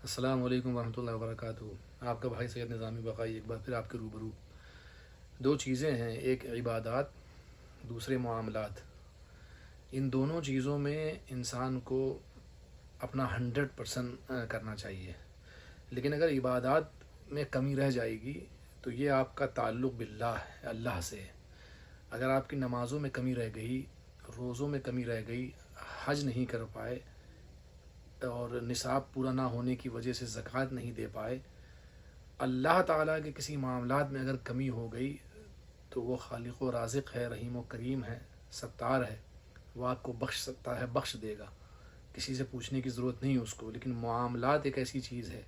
السلام علیکم ورحمۃ اللہ وبرکاتہ۔ آپ کا بھائی سید نظامی بقائی ایک بار پھر آپ کے روبرو۔ دو چیزیں ہیں، ایک عبادات، دوسرے معاملات۔ ان دونوں چیزوں میں انسان کو اپنا 100% کرنا چاہیے، لیکن اگر عبادات میں کمی رہ جائے گی تو یہ آپ کا تعلق باللہ ہے، اللہ سے ہے۔ اگر آپ کی نمازوں میں کمی رہ گئی، روزوں میں کمی رہ گئی، حج نہیں کر پائے اور نصاب پورا نہ ہونے کی وجہ سے زکوٰۃ نہیں دے پائے، اللہ تعالیٰ کے کسی معاملات میں اگر کمی ہو گئی تو وہ خالق و رازق ہے، رحیم و کریم ہے، ستار ہے، وہ آپ کو بخش سکتا ہے، بخش دے گا، کسی سے پوچھنے کی ضرورت نہیں اس کو۔ لیکن معاملات ایک ایسی چیز ہے،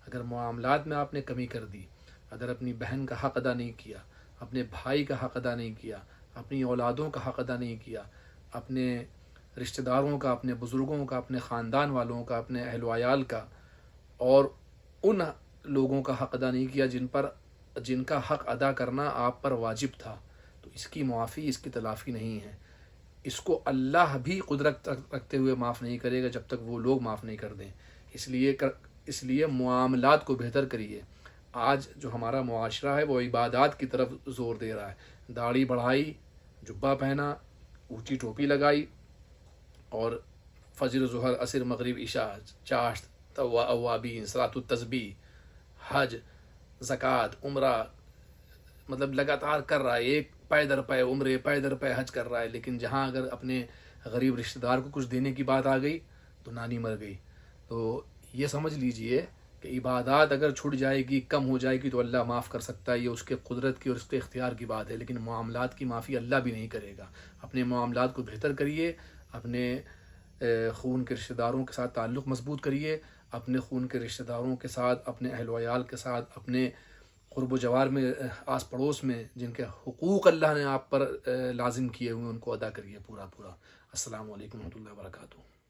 اگر معاملات میں آپ نے کمی کر دی، اگر اپنی بہن کا حق ادا نہیں کیا، اپنے بھائی کا حق ادا نہیں کیا، اپنی اولادوں کا حق ادا نہیں کیا، اپنے رشتہ داروں کا، اپنے بزرگوں کا، اپنے خاندان والوں کا، اپنے اہل و عیال کا، اور ان لوگوں کا حق ادا نہیں کیا جن کا حق ادا کرنا آپ پر واجب تھا، تو اس کی معافی، اس کی تلافی نہیں ہے۔ اس کو اللہ بھی قدرت رکھتے ہوئے معاف نہیں کرے گا جب تک وہ لوگ معاف نہیں کر دیں۔ اس لیے معاملات کو بہتر کریے۔ آج جو ہمارا معاشرہ ہے وہ عبادات کی طرف زور دے رہا ہے، داڑھی بڑھائی، جبہ پہنا، اونچی ٹوپی لگائی، اور فجر، ظہر، عصر، مغرب، عشاء، چاشت، اوابین، صلاۃ التسبیح، حج، زکوٰۃ، عمرہ، مطلب لگاتار کر رہا ہے، ایک پے در پے عمرے، پے در پے حج کر رہا ہے، لیکن جہاں اگر اپنے غریب رشتہ دار کو کچھ دینے کی بات آ گئی تو نانی مر گئی۔ تو یہ سمجھ لیجئے کہ عبادات اگر چھٹ جائے گی، کم ہو جائے گی تو اللہ معاف کر سکتا ہے، یہ اس کے قدرت کی اور اس کے اختیار کی بات ہے، لیکن معاملات کی معافی اللہ بھی نہیں کرے گا۔ اپنے معاملات کو بہتر کریے، اپنے خون کے رشتہ داروں کے ساتھ تعلق مضبوط کریے، اپنے خون کے رشتہ داروں کے ساتھ، اپنے اہل و عیال کے ساتھ، اپنے قرب و جوار میں، آس پڑوس میں جن کے حقوق اللہ نے آپ پر لازم کیے ہوئے ان کو ادا کریے پورا پورا۔ السلام علیکم ورحمۃ اللہ وبرکاتہ۔